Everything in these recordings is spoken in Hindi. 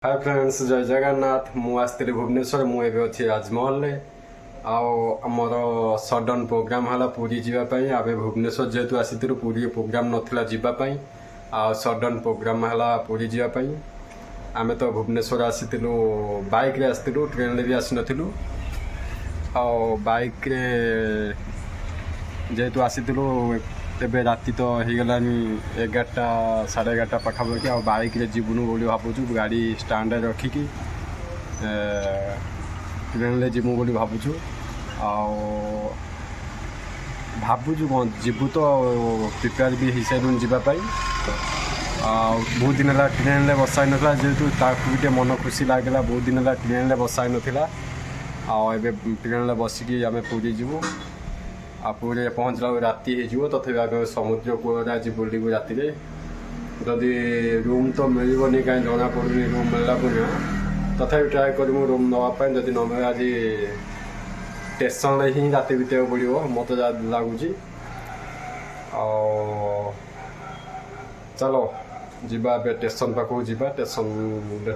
हाय फ्रेंड्स, जय जगन्नाथ। मु आसती भुवनेश्वर। मुझे अच्छी राजमहल आमर सडन प्रोग्राम है पूरी जावाई। आम भुवनेश्वर जेहेतु आसी पूरी प्रोग्राम नाला जावाई सडन प्रोग्राम है पूरी जावाई। आम तो भुवनेश्वर आसी बाइक रे आसलु, ट्रेन भी आसी नथिलु। बाइक रे जेहेतु आसीलु तेबे राति तो हो गलानी 11टा 11:30 पाखापाखि। आ बाइक रे जीवनु बोली भावुँ, गाड़ी स्टाण्ड रखिकी ट्रेन रे जीवु बोली भावुँ। भावुँ कौन जीवु तो प्रिपेयर भी हो सारूँ जावाई। बहुत दिन है ट्रेन रे बसाई नाला, जेहेतु ताकू मन खुशी लगे। बहुत दिन है ट्रेन रे बसाई नाला। आबे ट्रेन रे बसिकी आम पूरी जीवु। पूरे पहुँचला राति हो तथापि आगे समुद्र कूल आज बुलू राति। जदि रूम तो मिलनी कहीं जना पड़ूनी, रूम मिलला पुण्य तथापि ट्राए करूँ रूम नापी। जदि न मिले आज स्टेशन ही राति बीतवा पड़ो मत लगुच। चलो जीवा स्टेशन पाखक जा, स्टेशन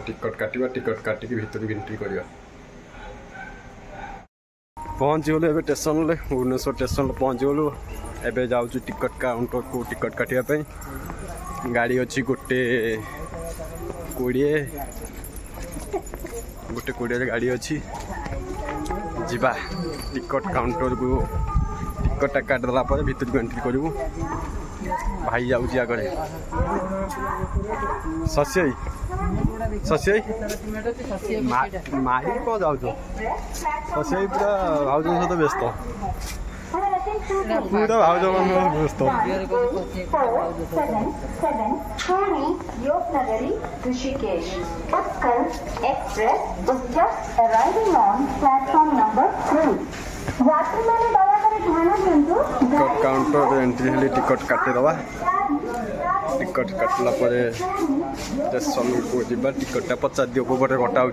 टिकट काटा, टिकट काटिक भितर एंट्री करवा। पहुँची गलु ए स्टेशन भुवनेश्वर स्टेशन पहुँची गलु। एबे जाऊँ टिकट काउंटर को टिकट काटापी। गाड़ी अच्छी गोटे 20 गाड़ी अच्छी। जीवा टिकट काउंटर को टिकटा काटिदेला भर को एंट्री करूँ। भाई जाऊँगी आगे शशि शशि माही कौन जाऊ शशि पूरा भाज सहित व्यस्त, पूरा भाज व्यस्त। टिकट काउंटर एंट्री हेली टिकट काटिदेवा। टिकट काटला स्टेशन को जा। टिकटा पचार दियो कोपटे कटा हो।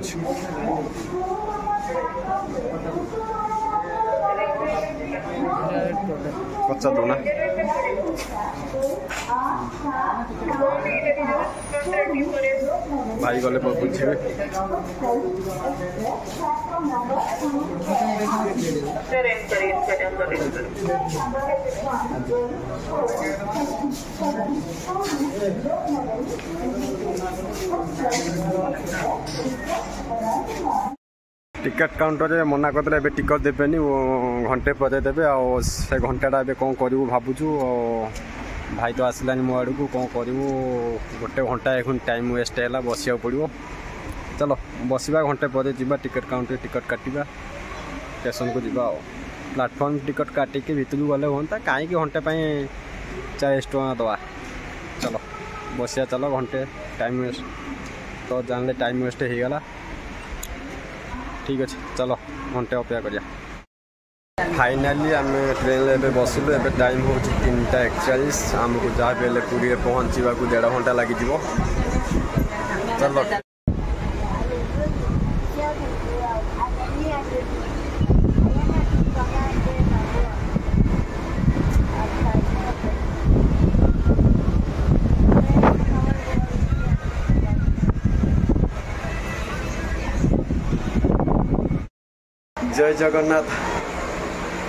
पचार दो ना भाई गले बुझे। टिकट काउंटर रे मना करते ए टिकट देवेनि, घंटे पर देवे। से घंटाटा ए कौन करूँ भावुँ। भाई तो आसलानी मो आड़ को कौन करूँ। गोटे घंटा एखन टाइम वेस्ट है, बसिया पड़ो। चलो बसवा घंटे पर जा। टिकट काउंटर टिकट काटा स्टेशन को जा। प्लाटफर्म टिकट काटिक भितर गले हाँ कहीं घंटे 40 टଙ୍କା दवा। चलो बसिया चलो घंटे टाइम वेस्ट तो जानले टाइम वेस्ट हो गला। ठीक अच्छे चलो घंटे अपेक्षा करिया। फाइनाली आम ट्रेन ए बसलु। ए टाइम हो 3टा 41। आमको जहाँ भी पूरी पहुँचा 1.5 घंटा लगी। चलो जय जगन्नाथ।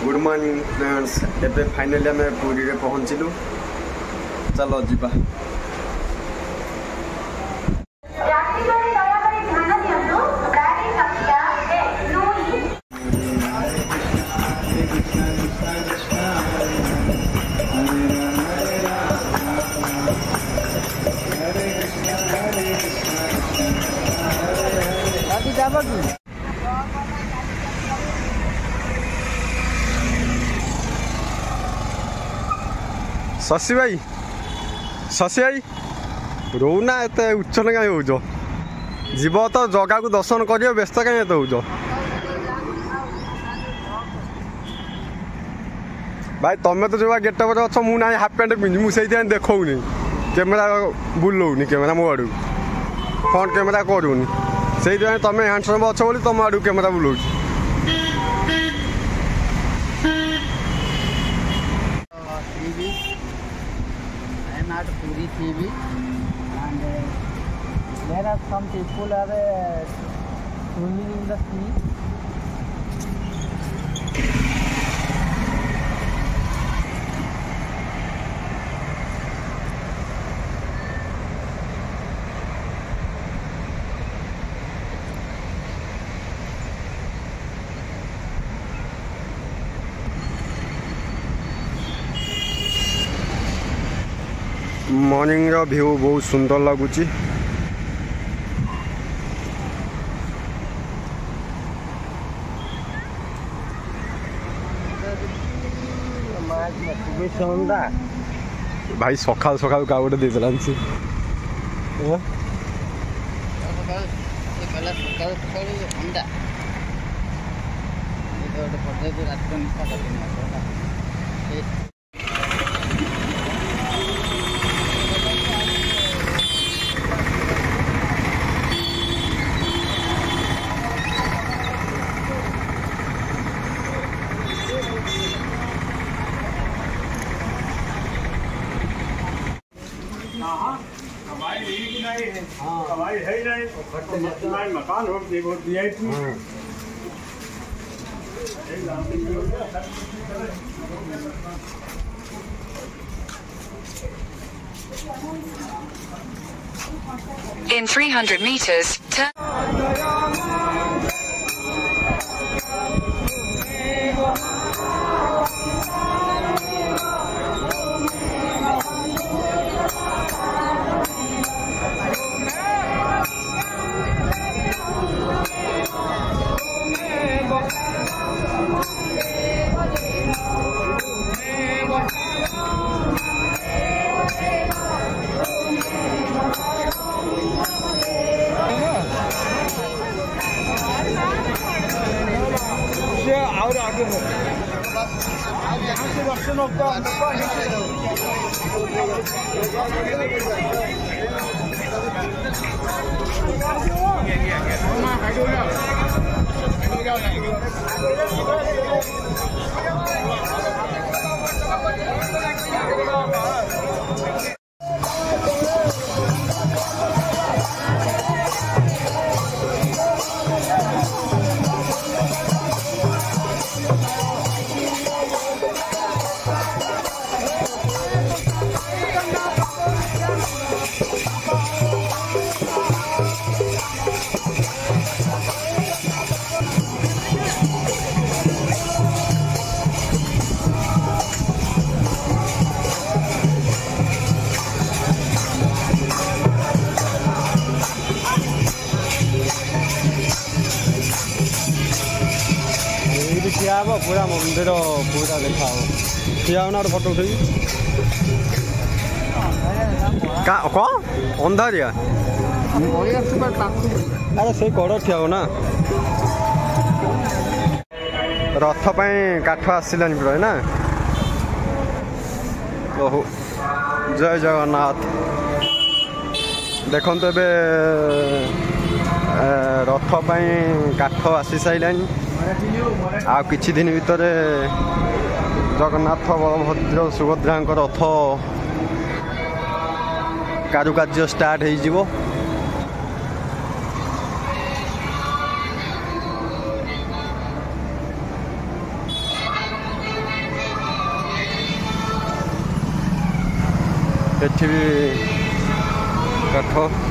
Good morning friends. एबे फाइनली आम पूरी रे पहुँचलु। चलो जीवा। शशि भाई रोना एत उच्छल कहीं हो। जीव तो जगह को दर्शन कर व्यस्त कहीं एत हो। भाई तुम तो जो गेट पर अच्छ मुझे हाफ पैंट पिंधि मुझे देखनी कैमेरा बुलाऊनी कैमेरा मो आड़ फ्रंट कैमेरा करूनी से तुम हैंडसम अच्छ बोली तुम आड़ camera बुलाऊँ। not Puri TV and There are some people are swimming in the sea. Morning रो व्यू बहुत सुंदर लगुच भाई सका सका का गोटे दे दिलान से हमारी है नहीं मकान हो VIP In 300 meters, turn. और आगे हो यहाँ से दर्शन होता ठिया हे पूरा मंदिर पूरा देखा ठिया होना फोटो उठे अंधारिया अरे से कड़ ठिया हो ना रथ काठ आसलानी पूरा है ना ओहो जय जगन्नाथ देखो ए रथ काठ आसी सारानी आ किछि दिन भीतर जगन्नाथ बलभद्र सुभद्रा रथ कारुकार्य स्टार्ट हो एठी भी काठ